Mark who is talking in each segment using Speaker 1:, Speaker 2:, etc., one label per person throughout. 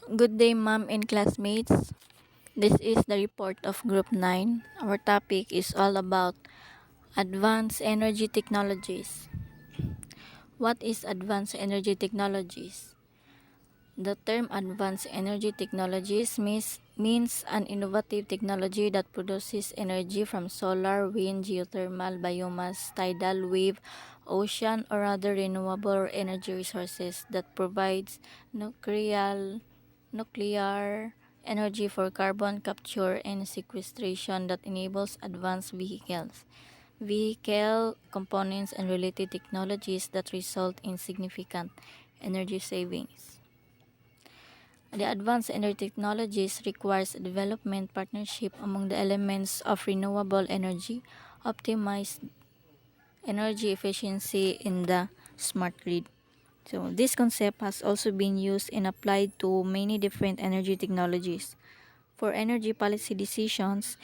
Speaker 1: Good day, ma'am and classmates. This is the report of Group 9. Our topic is all about advanced energy technologies. What is advanced energy technologies? The term advanced energy technologies means an innovative technology that produces energy from solar, wind, geothermal, biomass, tidal wave, ocean, or other renewable energy resources that provides nuclear energy for carbon capture and sequestration that enables advanced vehicle components and related technologies that result in significant energy savings. The advanced energy technologies requires a development partnership among the elements of renewable energy, optimized energy efficiency in the smart grid. So this concept has also been used and applied to many different energy technologies. For energy policy decisions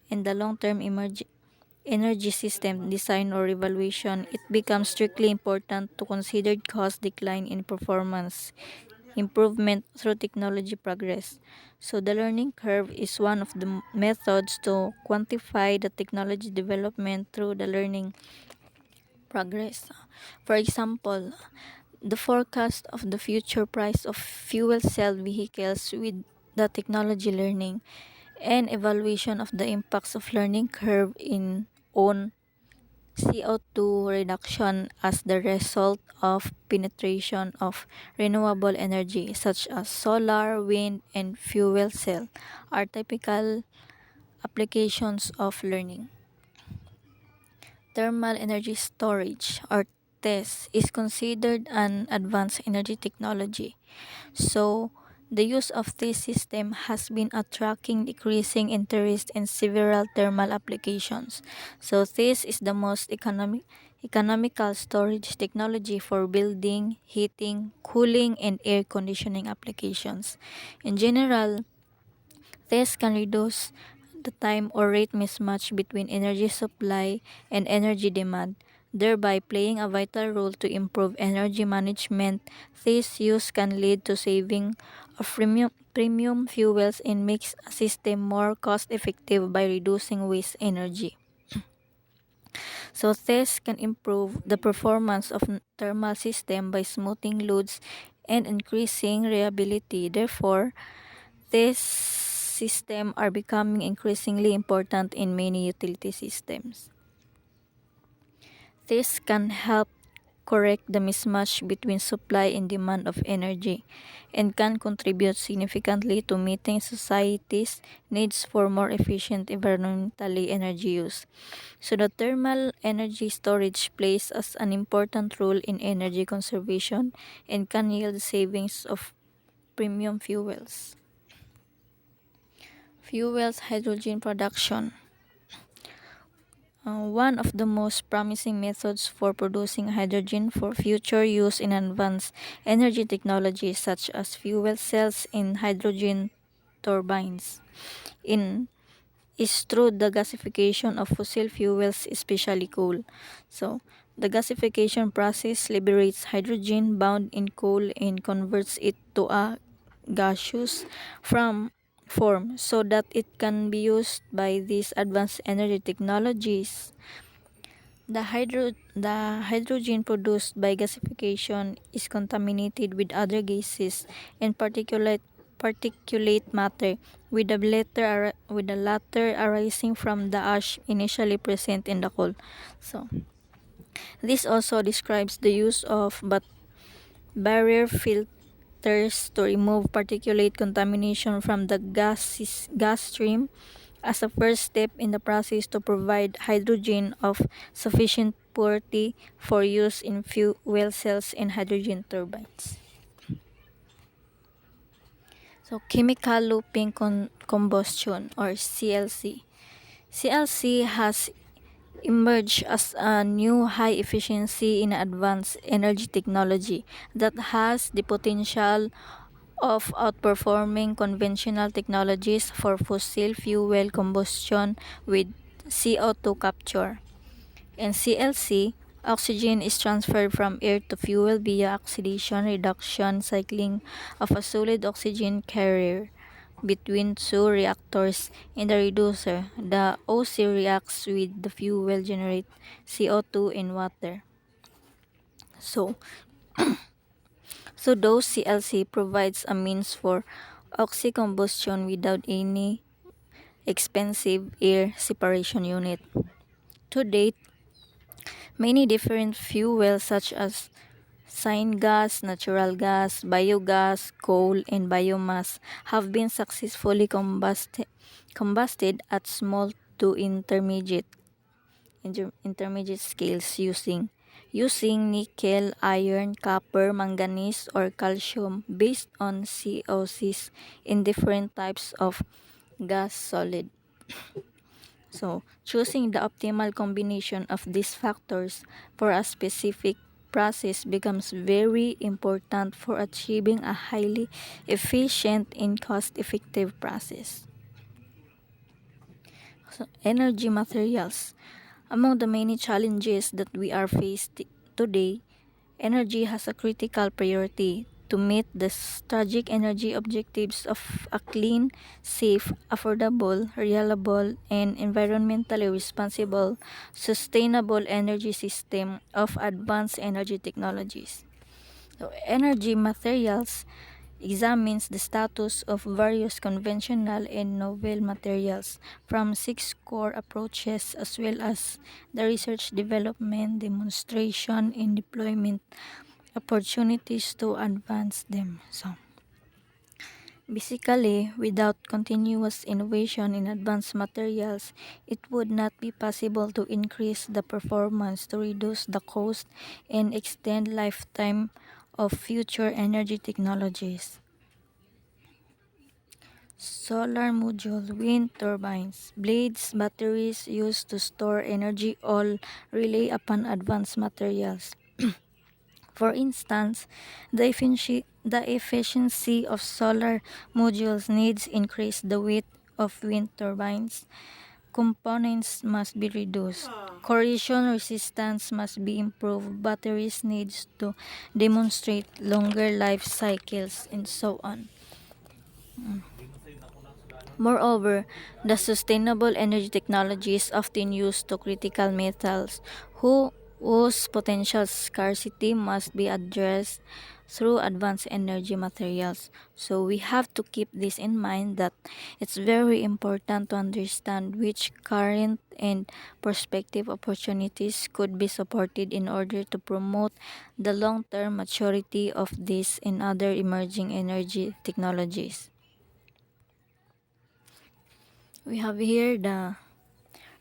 Speaker 1: in the long-term energy system design or evaluation, it becomes strictly important to consider cost decline in performance improvement through technology progress. So the learning curve is one of the methods to quantify the technology development through the learning progress. For example, the forecast of the future price of fuel cell vehicles with the technology learning and evaluation of the impacts of learning curve on CO2 reduction as the result of penetration of renewable energy such as solar, wind, and fuel cell are typical applications of learning. Thermal energy storage or TESS is considered an advanced energy technology. So, the use of this system has been attracting decreasing interest in several thermal applications. So, this is the most economical storage technology for building, heating, cooling, and air conditioning applications. In general, this can reduce the time or rate mismatch between energy supply and energy demand, thereby playing a vital role to improve energy management. This use can lead to saving of premium fuels and makes a system more cost effective by reducing waste energy. So this can improve the performance of thermal system by smoothing loads and increasing reliability. Therefore, these systems are becoming increasingly important in many utility systems. This can help correct the mismatch between supply and demand of energy and can contribute significantly to meeting society's needs for more efficient environmentally energy use. So the thermal energy storage plays as an important role in energy conservation and can yield savings of premium fuels. Fuels hydrogen production. One of the most promising methods for producing hydrogen for future use in advanced energy technologies such as fuel cells and hydrogen turbines in is through the gasification of fossil fuels, especially coal. So, the gasification process liberates hydrogen bound in coal and converts it to a gaseous from form so that it can be used by these advanced energy technologies. The hydrogen produced by gasification is contaminated with other gases and particulate matter, with the latter arising from the ash initially present in the coal. So, this also describes the use of barrier filters to remove particulate contamination from the gas stream as a first step in the process to provide hydrogen of sufficient purity for use in fuel cells and hydrogen turbines. So, chemical looping combustion or CLC. CLC has emerged as a new high efficiency in advanced energy technology that has the potential of outperforming conventional technologies for fossil fuel combustion with CO2 capture. And CLC Oxygen is transferred from air to fuel via oxidation reduction cycling of a solid oxygen carrier between two reactors in the reducer. The OC reacts with the fuel generate CO2 and water. So, those CLC provides a means for oxy-combustion without any expensive air separation unit. To date, many different fuels such as syngas, natural gas, biogas, coal, and biomass have been successfully combusted at small to intermediate scales using nickel, iron, copper, manganese, or calcium based on COCs in different types of gas solid. So, choosing the optimal combination of these factors for a specific process becomes very important for achieving a highly efficient and cost-effective process. So, energy materials. Among the many challenges that we are faced today, energy has a critical priority to meet the strategic energy objectives of a clean, safe, affordable, reliable, and environmentally responsible, sustainable energy system of advanced energy technologies. So, energy materials examines the status of various conventional and novel materials from 6 core approaches as well as the research development, demonstration, and deployment opportunities to advance them. So, basically, without continuous innovation in advanced materials, it would not be possible to increase the performance, to reduce the cost, and extend lifetime of future energy technologies. Solar module, wind turbines, blades, batteries used to store energy all rely upon advanced materials. For instance, the efficiency of solar modules needs increase the weight of wind turbines. Components must be reduced. Corrosion resistance must be improved. Batteries needs to demonstrate longer life cycles and so on. Moreover, the sustainable energy technologies often used to critical metals whose potential scarcity must be addressed through advanced energy materials. So we have to keep this in mind that it's very important to understand which current and prospective opportunities could be supported in order to promote the long-term maturity of these and other emerging energy technologies. We have here the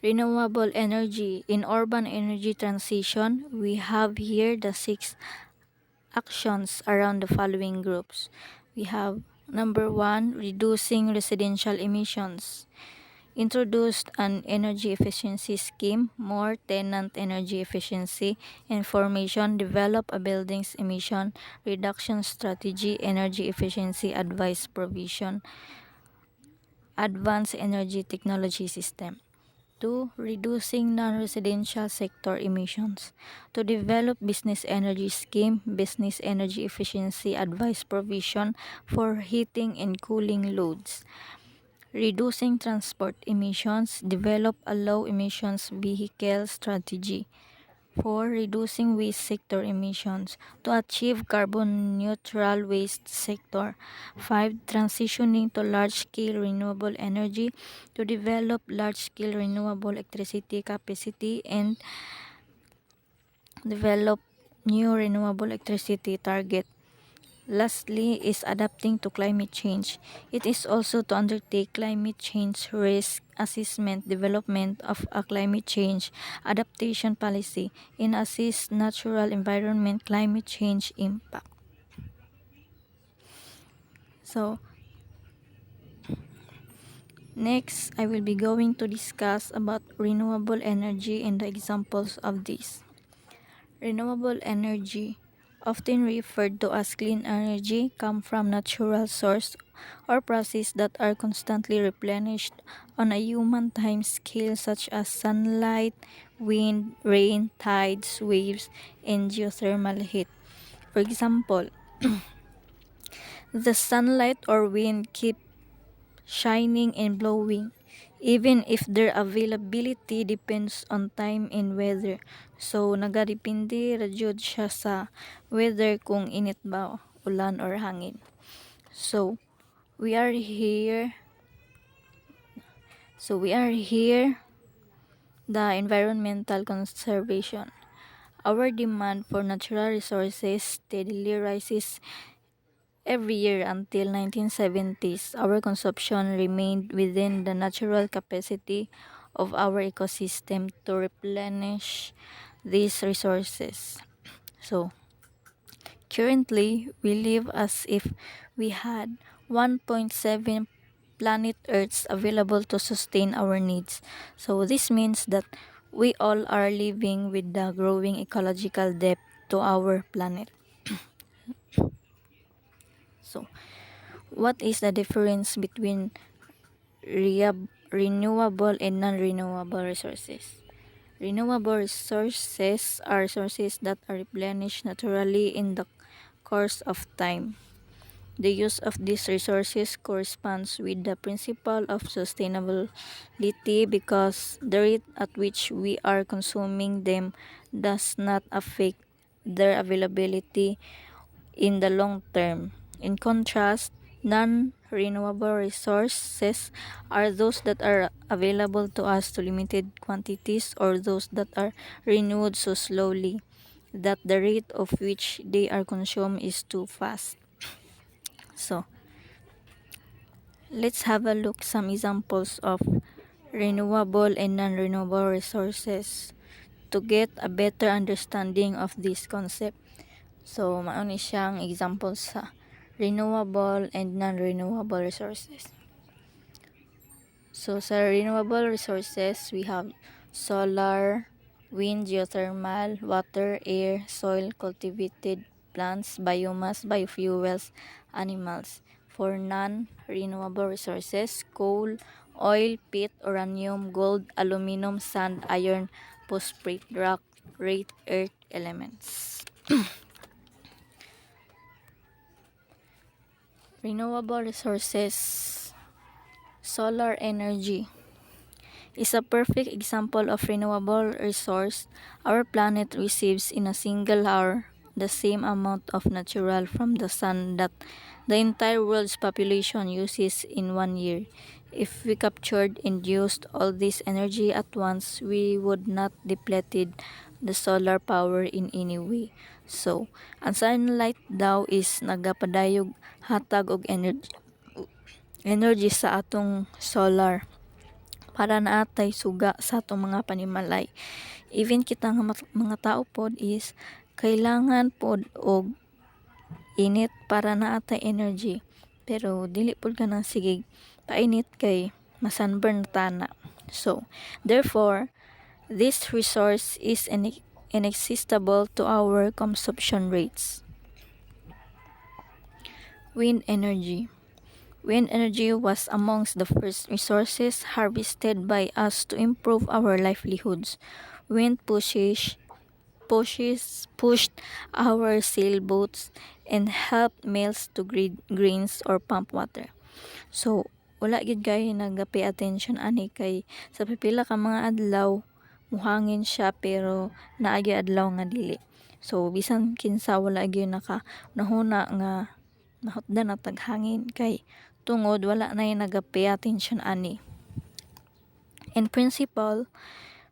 Speaker 1: renewable energy. In urban energy transition, we have here the 6 actions around the following groups. We have number 1, reducing residential emissions. Introduced an energy efficiency scheme, more tenant energy efficiency information, develop a building's emission reduction strategy, energy efficiency advice provision, advanced energy technology system. 2. Reducing non-residential sector emissions. To develop business energy scheme, business energy efficiency advice provision for heating and cooling loads. Reducing transport emissions, develop a low emissions vehicle strategy. 4. Reducing waste sector emissions to achieve carbon neutral waste sector. 5. Transitioning to large-scale renewable energy to develop large-scale renewable electricity capacity and develop new renewable electricity target. Lastly is adapting to climate change. It is also to undertake climate change risk assessment, development of a climate change adaptation policy, and assess natural environment climate change impact. So, next, I will be going to discuss about renewable energy and the examples of this. Renewable energy, often referred to as clean energy, come from natural source or process that are constantly replenished on a human time scale such as sunlight, wind, rain, tides, waves, and geothermal heat. For example, the sunlight or wind keep shining and blowing, even if their availability depends on time and weather. So, nagadepende ra jud siya sa weather kung init ba, ulan or hangin. So, we are here. So, we are here the environmental conservation. Our demand for natural resources steadily rises every year until 1970s. Our consumption remained within the natural capacity of our ecosystem to replenish these resources. So, currently, we live as if we had 1.7 planet Earths available to sustain our needs. So, this means that we all are living with the growing ecological debt to our planet. So, what is the difference between renewable and non-renewable resources? Renewable resources are sources that are replenished naturally in the course of time. The use of these resources corresponds with the principle of sustainability because the rate at which we are consuming them does not affect their availability in the long term. In contrast, non-renewable resources are those that are available to us to limited quantities or those that are renewed so slowly that the rate of which they are consumed is too fast. So, let's have a look some examples of renewable and non-renewable resources to get a better understanding of this concept. So, mauni siyang examples sa renewable and non-renewable resources. So, sa renewable resources, we have solar, wind, geothermal, water, air, soil, cultivated plants, biomass, biofuels, animals. For non-renewable resources, coal, oil, peat, uranium, gold, aluminum, sand, iron, phosphate, rock, rare earth elements. Renewable resources. Solar energy is a perfect example of renewable resource. Our planet receives in a single hour the same amount of natural from the sun that the entire world's population uses in 1 year. If we captured and used all this energy at once, we would not depleted the solar power in any way. So, ang sunlight daw is nagapadayog hatag og energy sa atong solar para naatay suga sa atong mga panimalay. Even kita nga mga tao pod is kailangan pod og init para naatay energy. Pero dili pod ka nang sige painit kay masunburn tana. So, therefore, this resource is inexhaustible to our consumption rates. Wind energy. Wind energy was amongst the first resources harvested by us to improve our livelihoods. Wind pushed our sailboats and helped mills to grid grains or pump water. So, wala gid kay nagapay attention ani kay sa pipila ka mga adlaw muhangin siya pero naagi adlaw nga dili. So, bisan kinsa wala gyud nahuna nga nahutdan na taghangin kay tungod wala na yung nagapay attention ani. In principle,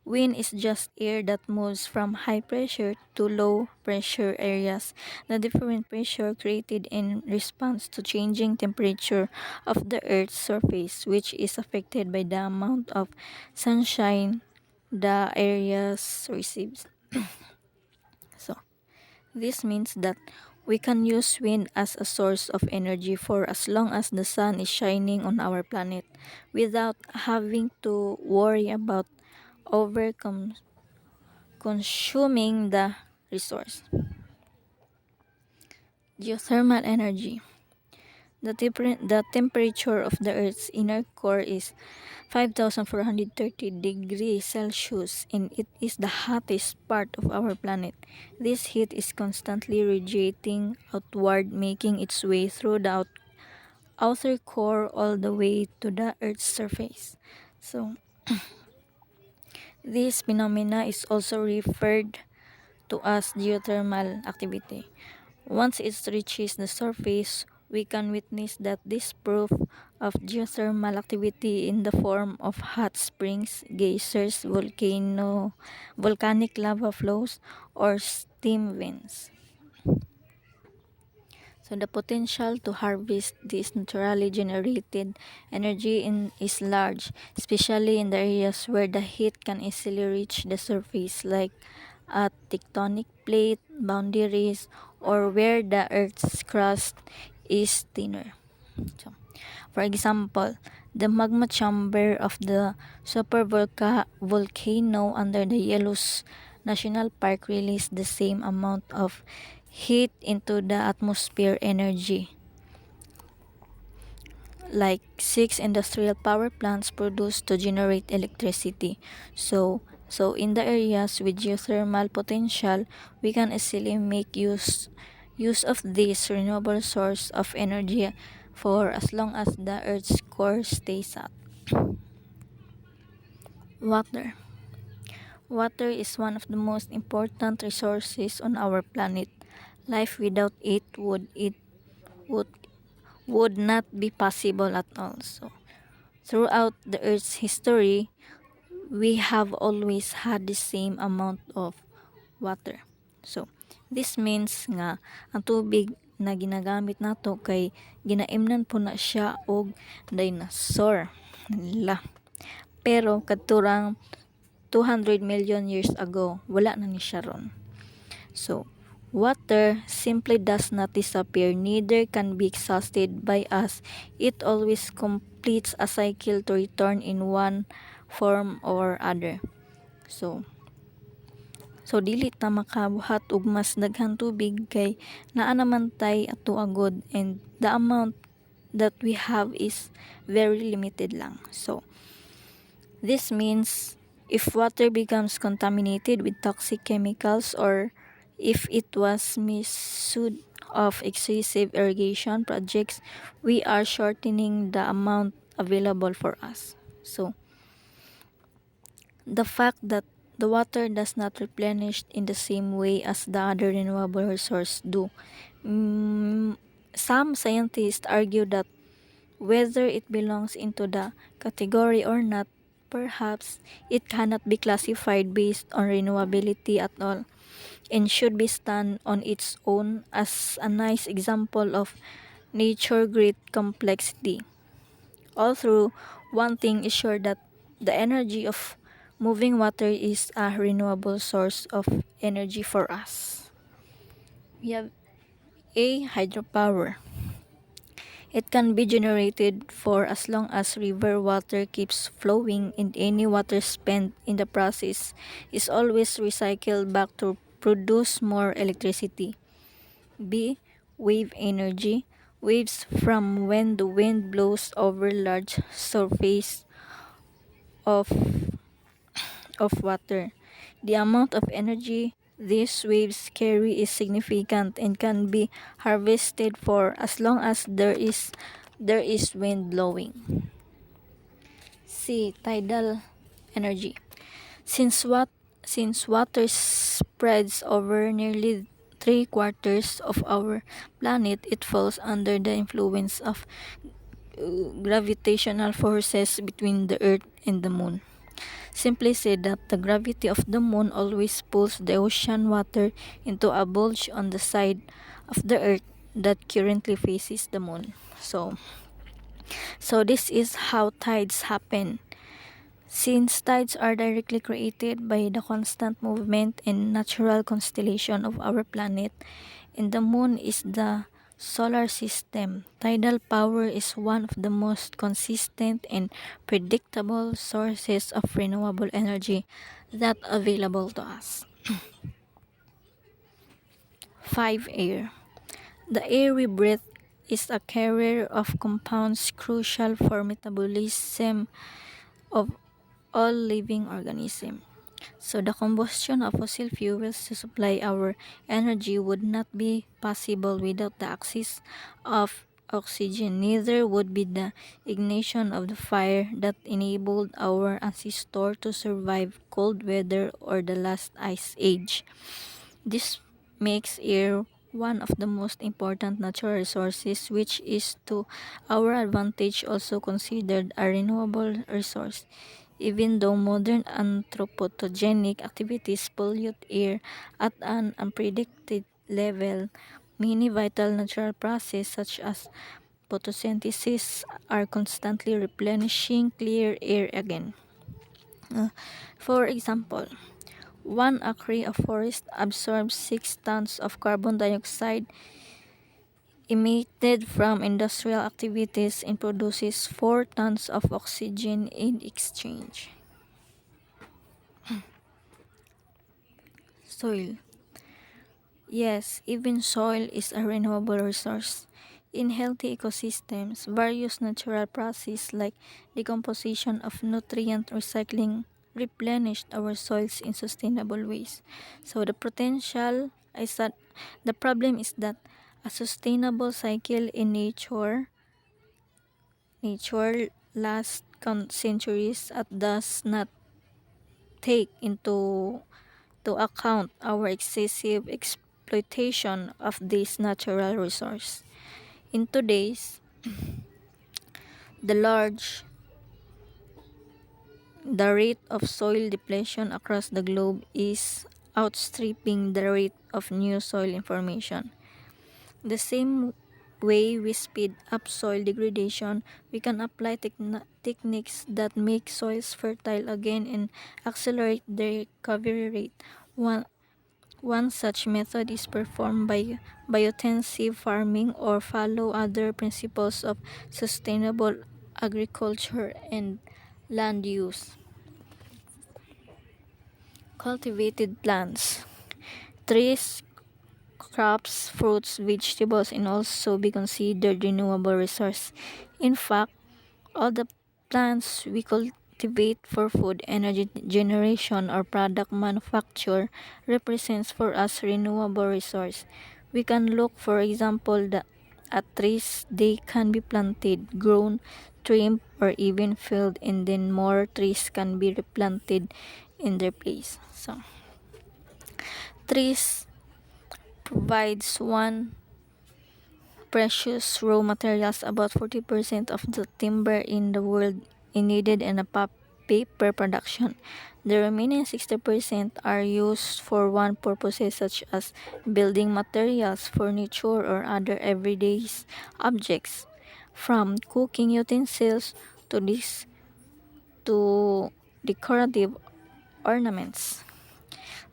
Speaker 1: wind is just air that moves from high pressure to low pressure areas. The different pressure created in response to changing temperature of the Earth's surface, which is affected by the amount of sunshine the areas receives. So, this means that we can use wind as a source of energy for as long as the sun is shining on our planet without having to worry about over consuming the resource. Geothermal energy. The temperature of the Earth's inner core is 5,430 degrees Celsius, and it is the hottest part of our planet. This heat is constantly radiating outward, making its way through the outer core all the way to the Earth's surface. So, this phenomena is also referred to as geothermal activity. Once it reaches the surface, we can witness that this proof of geothermal activity in the form of hot springs, geysers, volcanic lava flows, or steam vents. So the potential to harvest this naturally generated energy is large, especially in the areas where the heat can easily reach the surface, like at tectonic plate boundaries or where the Earth's crust is thinner. So, for example, the magma chamber of the volcano under the Yellowstone National Park released the same amount of heat into the atmosphere energy like six industrial power plants produce to generate electricity. So in the areas with geothermal potential, we can easily make use of this renewable source of energy for as long as the Earth's core stays hot. Water. Water is one of the most important resources on our planet. Life without it would not be possible at all. So throughout the Earth's history, we have always had the same amount of water. So, this means nga ang tubig na ginagamit nato kay ginaimnan po na siya og dinosaur. La. Pero kadturang 200 million years ago, wala na ni siya ron. So, water simply does not disappear, neither can be exhausted by us. It always completes a cycle to return in one form or other. So dili ta makabuhat og mas daghang tubig kay naa naman tay ato agod, and the amount that we have is very limited lang. So this means if water becomes contaminated with toxic chemicals, or if it was misused of excessive irrigation projects, we are shortening the amount available for us. So the fact that the water does not replenish in the same way as the other renewable resources do. Some scientists argue that whether it belongs into the category or not, perhaps it cannot be classified based on renewability at all, and should be stand on its own as a nice example of nature great complexity. Although one thing is sure, that the energy of moving water is a renewable source of energy for us. We have hydropower. It can be generated for as long as river water keeps flowing, and any water spent in the process is always recycled back to produce more electricity. B. Wave energy. Waves from when the wind blows over large surface of water. The amount of energy these waves carry is significant and can be harvested for as long as there is wind blowing. C. Tidal energy. Since water spreads over nearly 3/4 of our planet, it falls under the influence of gravitational forces between the Earth and the Moon. Simply said, that the gravity of the Moon always pulls the ocean water into a bulge on the side of the Earth that currently faces the Moon. So this is how tides happen. Since tides are directly created by the constant movement and natural constellation of our planet, and the Moon is the solar system, tidal power is one of the most consistent and predictable sources of renewable energy that available to us. 5. Air. The air we breathe is a carrier of compounds crucial for metabolism of all living organisms. So the combustion of fossil fuels to supply our energy would not be possible without the access of oxygen. Neither would be the ignition of the fire that enabled our ancestors to survive cold weather or the last ice age. This makes air one of the most important natural resources, which is to our advantage also considered a renewable resource. Even though modern anthropogenic activities pollute air at an unpredicted level, many vital natural processes such as photosynthesis are constantly replenishing clear air again. For example, one acre of forest absorbs 6 tons of carbon dioxide emitted from industrial activities and produces 4 tons of oxygen in exchange. Soil. Yes, even soil is a renewable resource. In healthy ecosystems, various natural processes like decomposition of nutrient recycling replenished our soils in sustainable ways. So the problem is that a sustainable cycle in nature lasts centuries and does not take into to account our excessive exploitation of this natural resource. In today's the large the rate of soil depletion across the globe is outstripping the rate of new soil formation. The same way we speed up soil degradation, we can apply techniques that make soils fertile again and accelerate their recovery rate. One such method is performed by biointensive farming or follow other principles of sustainable agriculture and land use. Cultivated plants. Trees, crops, fruits, vegetables and also be considered renewable resource. In fact, all the plants we cultivate for food, energy generation, or product manufacture represents for us renewable resource. We can look, for example, at trees. They can be planted, grown, trimmed, or even felled, and then more trees can be replanted in their place. So, trees provides one precious raw materials. About 40% of the timber in the world is needed in a paper production. The remaining 60% are used for one purposes such as building materials, furniture, or other everyday objects, from cooking utensils to decorative ornaments.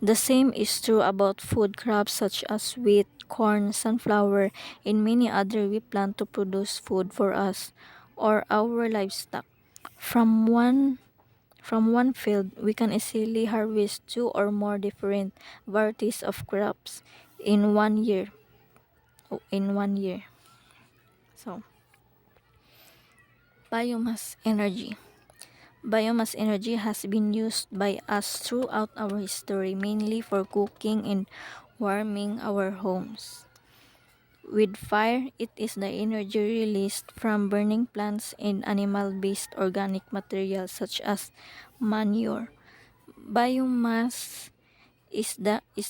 Speaker 1: The same is true about food crops such as wheat, corn, sunflower, and many other we plant to produce food for us or our livestock. From one from one field, we can easily harvest two or more different varieties of crops in 1 year. In 1 year. So, biomass energy. Biomass energy has been used by us throughout our history, mainly for cooking and warming our homes. With fire, it is the energy released from burning plants and animal-based organic materials such as manure. Biomass is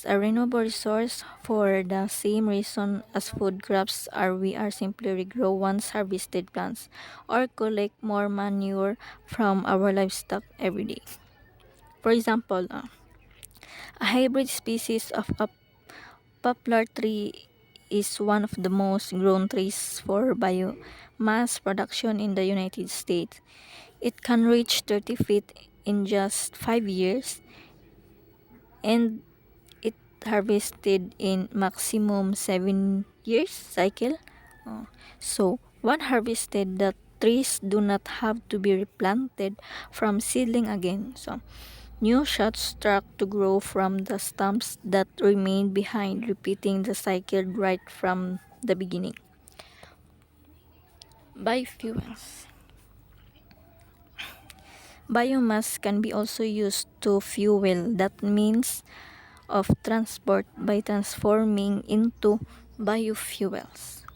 Speaker 1: a renewable resource for the same reason as food crops are. We are simply regrow once harvested plants or collect more manure from our livestock every day. For example, a hybrid species of a poplar tree is one of the most grown trees for biomass production in the United States. It can reach 30 feet in just 5 years, and it harvested in maximum 7 years cycle. So, when harvested, the trees do not have to be replanted from seedling again. So, new shoots start to grow from the stumps that remain behind, repeating the cycle right from the beginning. Biofuels. Biomass can be also used to fuel that means of transport by transforming into biofuels.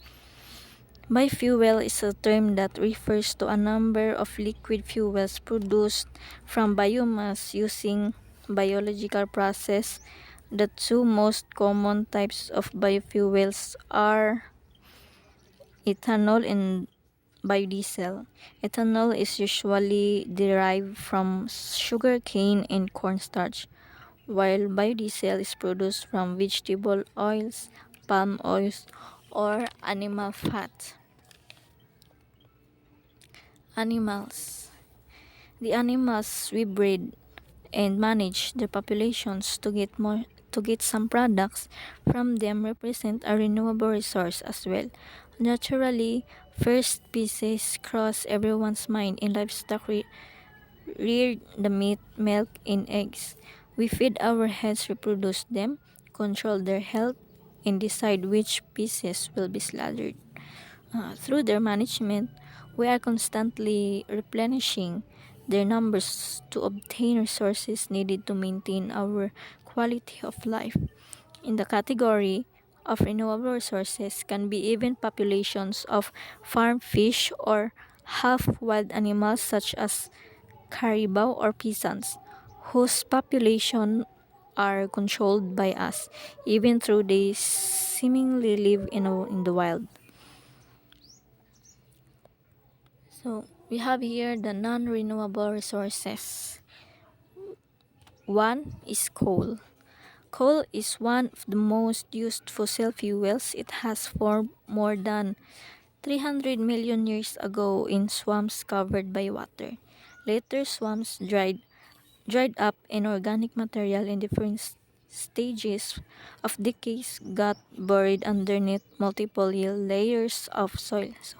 Speaker 1: Biofuel is a term that refers to a number of liquid fuels produced from biomass using biological process. The two most common types of biofuels are ethanol and biodiesel. Ethanol is usually derived from sugarcane and cornstarch, while biodiesel is produced from vegetable oils, palm oils, or animal fat. Animals. The animals we breed and manage their populations to get some products from them represent a renewable resource as well. Naturally, first species cross everyone's mind in livestock rear the meat, milk, and eggs. We feed our heads, reproduce them, control their health, and decide which species will be slaughtered. Through their management, we are constantly replenishing their numbers to obtain resources needed to maintain our quality of life. In the category of renewable resources can be even populations of farm fish or half-wild animals such as caribou or peasants, whose population are controlled by us, even though they seemingly live in the wild. So we have here the non-renewable resources. One is coal. Coal is one of the most used fossil fuels. It has formed more than 300 million years ago in swamps covered by water. Later swamps dried up and organic material in different stages of decay got buried underneath multiple layers of soil. So,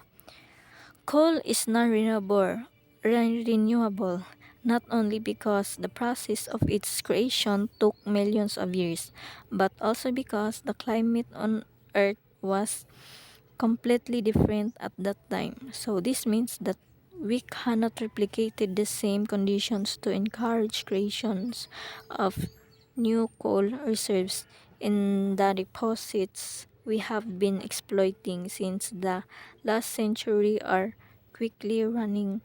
Speaker 1: coal is non-renewable, not only because the process of its creation took millions of years, but also because the climate on Earth was completely different at that time. So this means that we cannot replicate the same conditions to encourage creations of new coal reserves in the deposits we have been exploiting since the last century are quickly running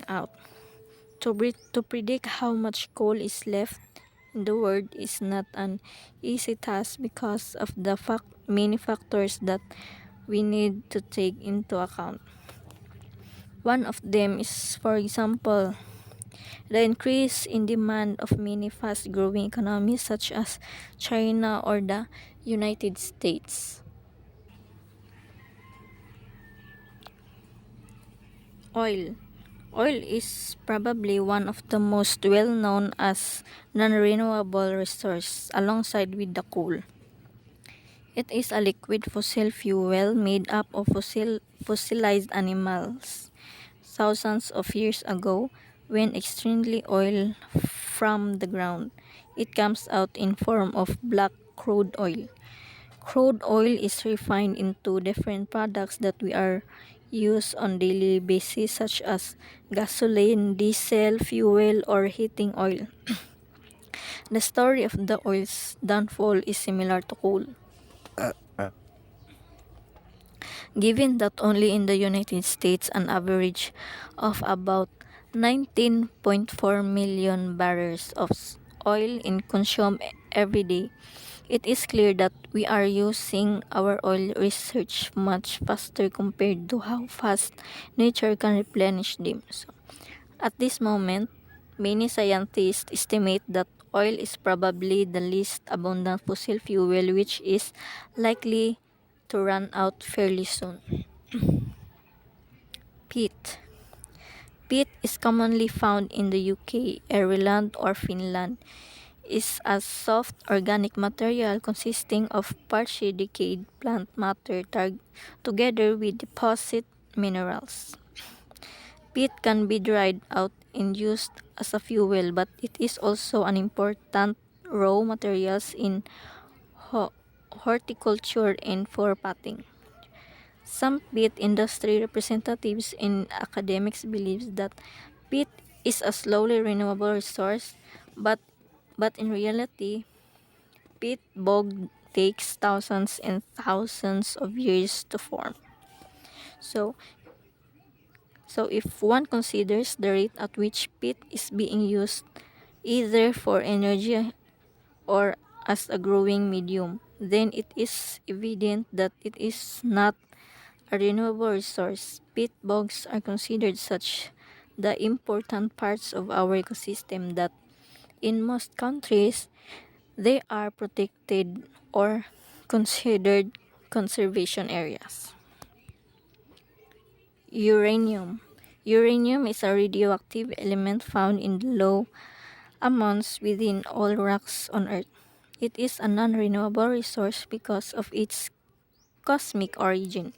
Speaker 1: out. To predict how much coal is left in the world is not an easy task because of the many factors that we need to take into account. One of them is, for example, the increase in demand of many fast-growing economies such as China or the United States. Oil. Oil is probably one of the most well-known as non-renewable resource alongside with the coal. It is a liquid fossil fuel made up of fossilized animals. Thousands of years ago, when extremely oil from the ground, it comes out in form of black crude oil. Crude oil is refined into different products that we are used on daily basis such as gasoline, diesel, fuel, or heating oil. The story of the oil's downfall is similar to coal. Given that only in the United States an average of about 19.4 million barrels of oil is consumed every day, it is clear that we are using our oil research much faster compared to how fast nature can replenish them. So, at this moment, many scientists estimate that oil is probably the least abundant fossil fuel which is likely to run out fairly soon. Peat. Peat is commonly found in the UK, Ireland, or Finland. Is a soft organic material consisting of partially decayed plant matter together with deposit minerals. Peat can be dried out and used as a fuel, but it is also an important raw materials in horticulture and for potting. Some peat industry representatives and academics believe that peat is a slowly renewable resource, but in reality, peat bog takes thousands and thousands of years to form. So, if one considers the rate at which peat is being used either for energy or as a growing medium, then it is evident that it is not a renewable resource. Peat bogs are considered such the important parts of our ecosystem that in most countries they are protected or considered conservation areas. Uranium. Uranium is a radioactive element found in low amounts within all rocks on Earth. It is a non-renewable resource because of its cosmic origin.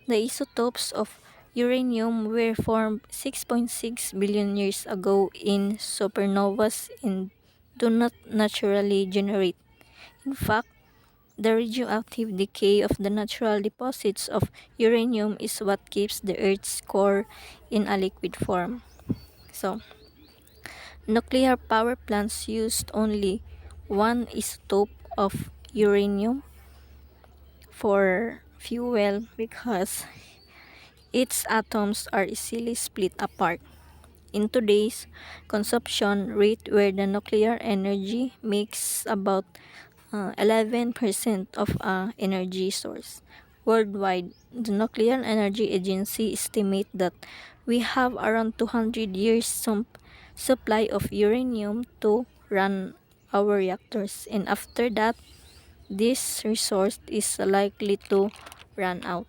Speaker 1: The isotopes of uranium were formed 6.6 billion years ago in supernovas and do not naturally generate. In fact, the radioactive decay of the natural deposits of uranium is what keeps the Earth's core in a liquid form. So, nuclear power plants used only one isotope of uranium for fuel because its atoms are easily split apart. In today's consumption rate, where the nuclear energy makes about 11% of energy source. Worldwide, the Nuclear Energy Agency estimate that we have around 200 years supply of uranium to run our reactors, and after that, this resource is likely to run out.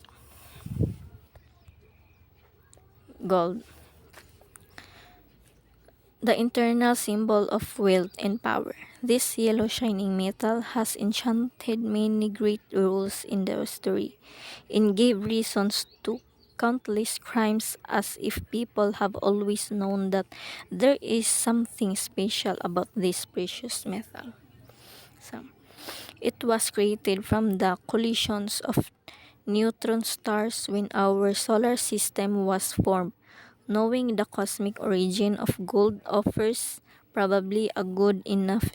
Speaker 1: Gold, the internal symbol of wealth and power. This yellow shining metal has enchanted many great rules in the history and gave reasons to countless crimes, as if people have always known that there is something special about this precious metal. So, it was created from the collisions of neutron stars when our solar system was formed. Knowing the cosmic origin of gold offers probably a good enough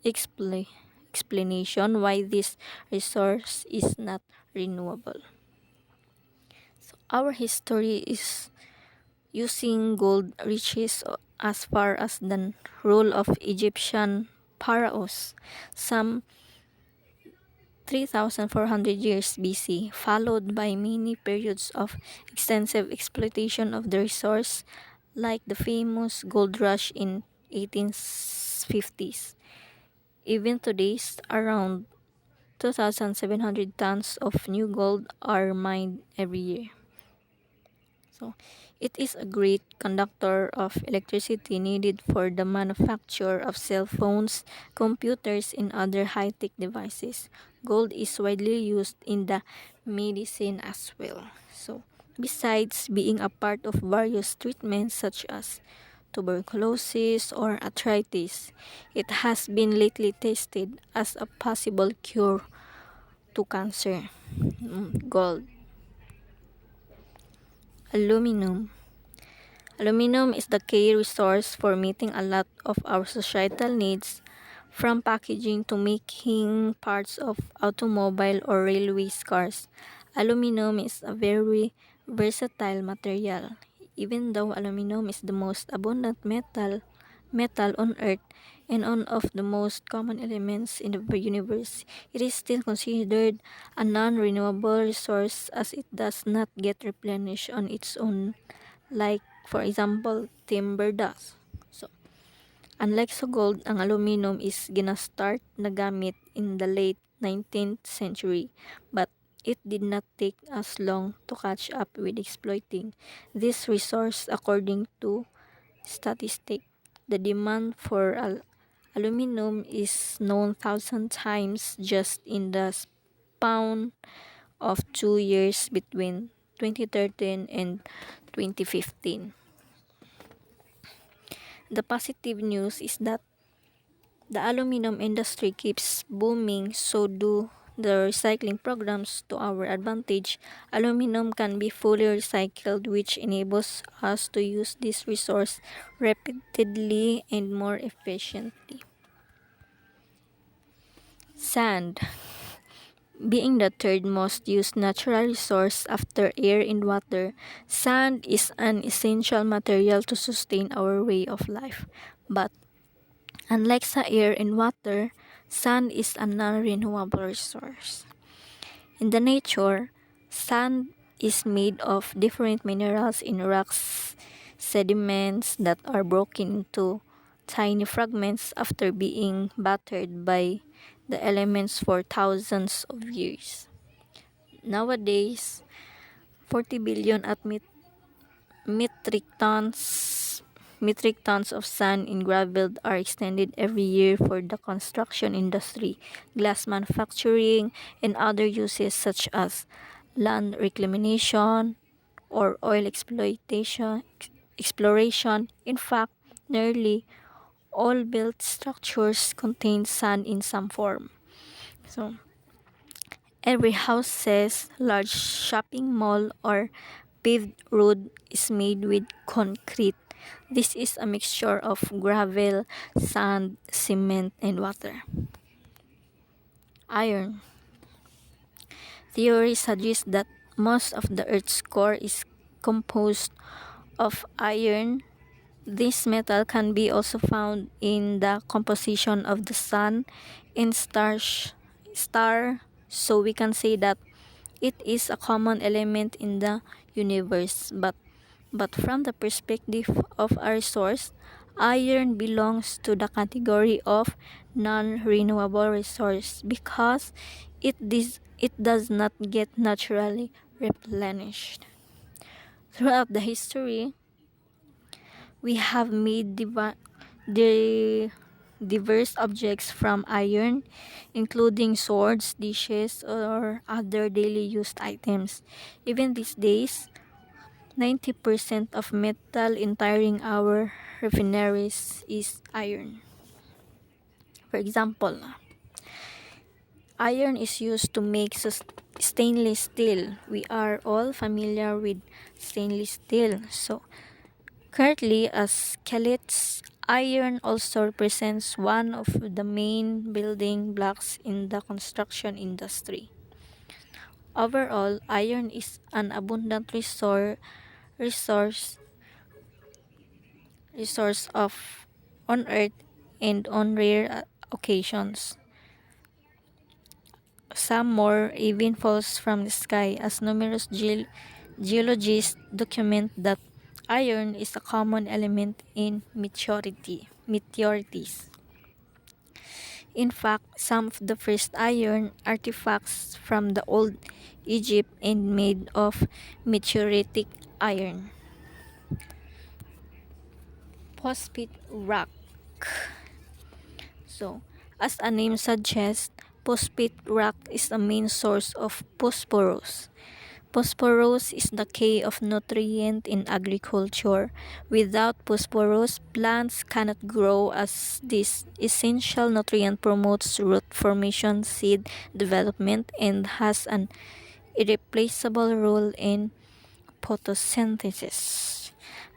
Speaker 1: explanation why this resource is not renewable. So our history is using gold reaches as far as the rule of Egyptian pharaohs, some 3,400 years BC, followed by many periods of extensive exploitation of the resource, like the famous gold rush in 1850s. Even today, around 2,700 tons of new gold are mined every year. So, it is a great conductor of electricity needed for the manufacture of cell phones, computers, and other high-tech devices. Gold is widely used in the medicine as well. So, besides being a part of various treatments such as tuberculosis or arthritis, it has been lately tested as a possible cure to cancer. Gold. Aluminum. Aluminum is the key resource for meeting a lot of our societal needs, from packaging to making parts of automobile or railway cars. Aluminum is a very versatile material. Even though aluminum is the most abundant metal on Earth and one of the most common elements in the universe, it is still considered a non-renewable resource as it does not get replenished on its own, like for example timber does. So, unlike sa gold, ang aluminum is ginastart na gamit in the late 19th century, but it did not take as long to catch up with exploiting this resource. According to statistic, the demand for aluminum is known 1,000 times just in the span of 2 years between 2013 and 2015. The positive news is that the aluminum industry keeps booming, so do the recycling programs to our advantage, aluminum can be fully recycled, which enables us to use this resource repeatedly and more efficiently. Sand, being the third most used natural resource after air and water, sand is an essential material to sustain our way of life. But unlike sa air and water, sand is a non-renewable resource. In the nature, sand is made of different minerals in rocks, sediments that are broken into tiny fragments after being battered by the elements for thousands of years. Nowadays, 40 billion metric tons metric tons of sand and gravel are extended every year for the construction industry, glass manufacturing, and other uses such as land reclamation or oil exploration. In fact, nearly all built structures contain sand in some form. So, every houses, large shopping mall, or paved road is made with concrete. This is a mixture of gravel, sand, cement, and water. Iron. Theory suggests that most of the Earth's core is composed of iron. This metal can be also found in the composition of the sun and star, so we can say that it is a common element in the universe. But from the perspective of our source, iron belongs to the category of non-renewable resource because it does not get naturally replenished. Throughout the history, we have made the diverse objects from iron, including swords, dishes, or other daily used items. Even these days, 90% of metal entering our refineries is iron. For example, iron is used to make stainless steel. We are all familiar with stainless steel. So, currently, as skeleton, iron also represents one of the main building blocks in the construction industry. Overall, iron is an abundant resource resource of on Earth and on rare occasions. Some more even falls from the sky as numerous geologists document that iron is a common element in meteorites. In fact, some of the first iron artifacts from the old Egypt and made of meteoritic iron. Phosphate rock. So, as a name suggests, phosphate rock is a main source of phosphorus. Phosphorus is the key of nutrient in agriculture. Without phosphorus, plants cannot grow as this essential nutrient promotes root formation, seed development, and has an irreplaceable role in photosynthesis.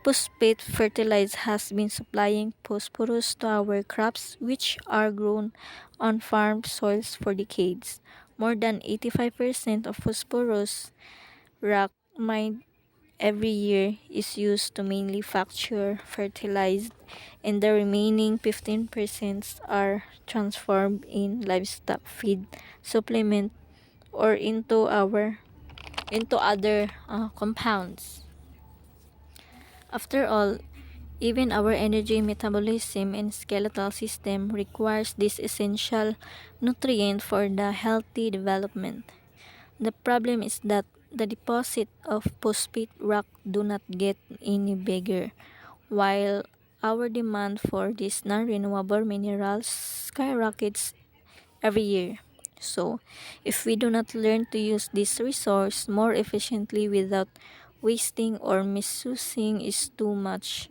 Speaker 1: Phosphate fertilizer has been supplying phosphorus to our crops, which are grown on farm soils for decades. More than 85% of phosphorus rock mined every year is used to mainly manufacture fertilized, and the remaining 15% are transformed in livestock feed, supplement, or into other compounds. After all, even our energy metabolism and skeletal system requires this essential nutrient for the healthy development. The problem is that the deposit of phosphate rock do not get any bigger, while our demand for these non-renewable minerals skyrockets every year. So, if we do not learn to use this resource more efficiently without wasting or misusing is too much,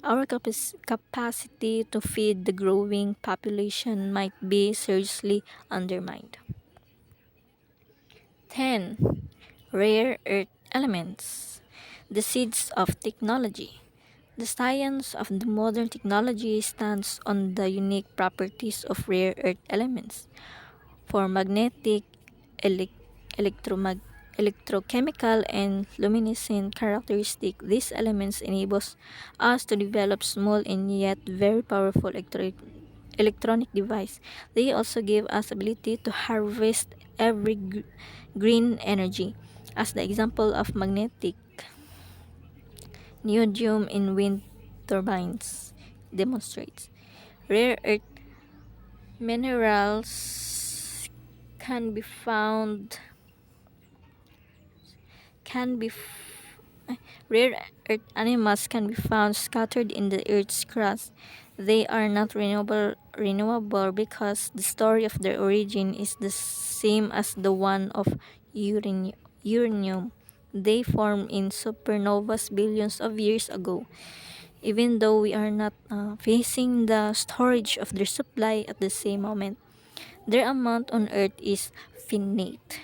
Speaker 1: our capacity to feed the growing population might be seriously undermined. 10. Rare earth elements. The seeds of technology. The science of the modern technology stands on the unique properties of rare earth elements. For magnetic, elec- electromag- electrochemical, and luminescent characteristics, these elements enables us to develop small and yet very powerful electronic device. They also give us ability to harvest every green energy, as the example of magnetic neodymium in wind turbines demonstrates. Rare earth minerals can be found can be rare earth animals can be found scattered in the earth's crust. They are not renewable because the story of their origin is the same as the one of uranium. They formed in supernovas billions of years ago. Even though we are not facing the storage of their supply at the same moment, their amount on Earth is finite.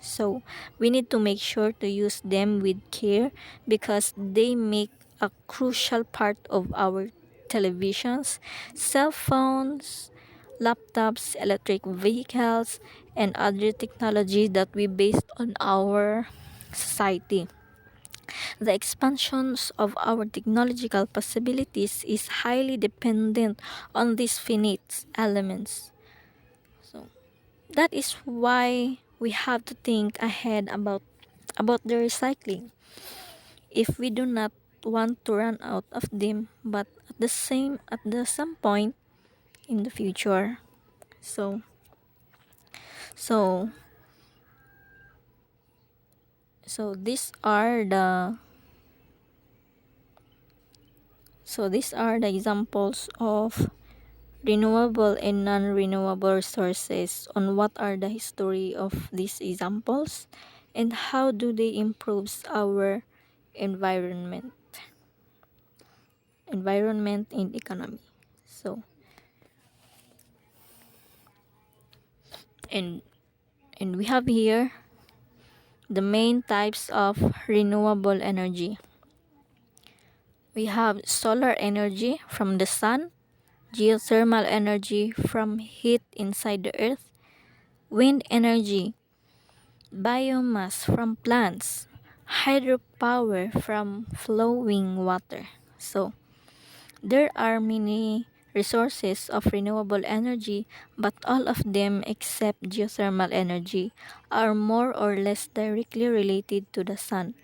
Speaker 1: So we need to make sure to use them with care because they make a crucial part of our televisions, cell phones, laptops, electric vehicles, and other technology that we based on our society. The expansions of our technological possibilities is highly dependent on these finite elements. So that is why we have to think ahead about the recycling. If we do not want to run out of them, but at the some point in the future. So so so these are the examples of renewable and non-renewable resources. On what are the history of these examples and how do they improve our environment and economy. So and and we have here the main types of renewable energy. We have solar energy from the sun, geothermal energy from heat inside the earth, wind energy, biomass from plants, hydropower from flowing water. So there are many resources of renewable energy, but all of them except geothermal energy are more or less directly related to the sun,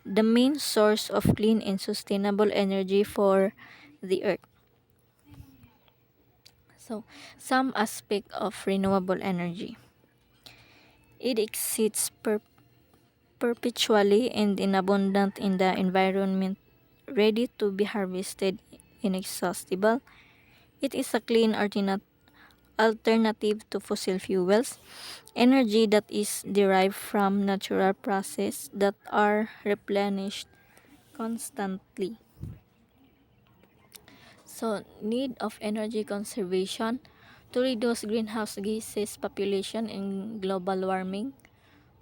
Speaker 1: the main source of clean and sustainable energy for the earth. So, some aspect of renewable energy. It exists perpetually and in abundant in the environment, ready to be harvested, inexhaustible. It is a clean alternative to fossil fuels, energy that is derived from natural processes that are replenished constantly. So, need of energy conservation to reduce greenhouse gases population and global warming,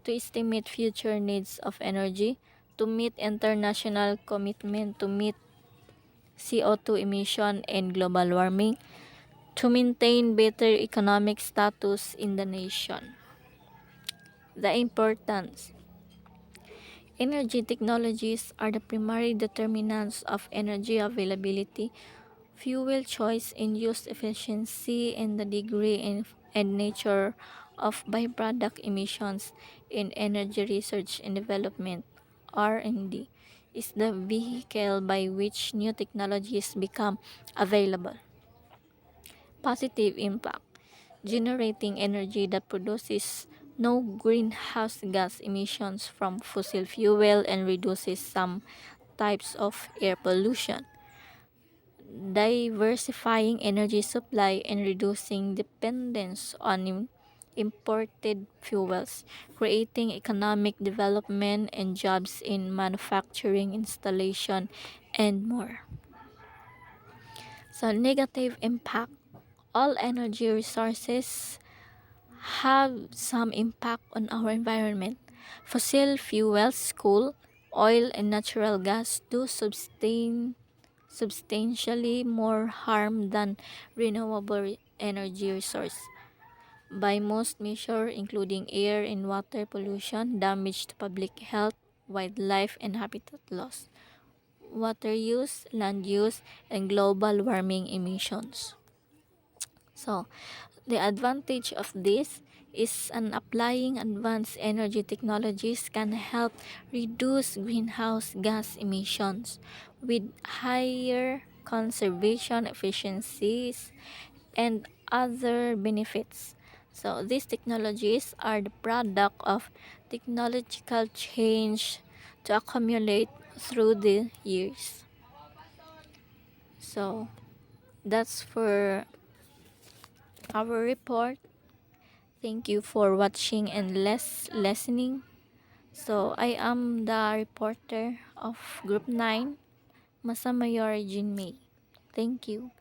Speaker 1: to estimate future needs of energy, to meet international commitment to meet CO2 emission and global warming, to maintain better economic status in the nation. The importance. Energy technologies are the primary determinants of energy availability, fuel choice and use efficiency, and the degree and nature of byproduct emissions in energy research and development. R&D is the vehicle by which new technologies become available. Positive impact. Generating energy that produces no greenhouse gas emissions from fossil fuel and reduces some types of air pollution. Diversifying energy supply and reducing dependence on imported fuels, creating economic development and jobs in manufacturing, installation, and more. So, negative impact. All energy resources have some impact on our environment. Fossil fuels, coal, oil, and natural gas do substantially more harm than renewable energy resource. By most measures, including air and water pollution, damage to public health, wildlife, and habitat loss, water use, land use, and global warming emissions. So, the advantage of this is an applying advanced energy technologies can help reduce greenhouse gas emissions with higher conservation efficiencies and other benefits. So these technologies are the product of technological change to accumulate through the years. So that's for our report. Thank you for watching and listening. So I am the reporter of Group 9, Masamayor Regine Mae. Thank you.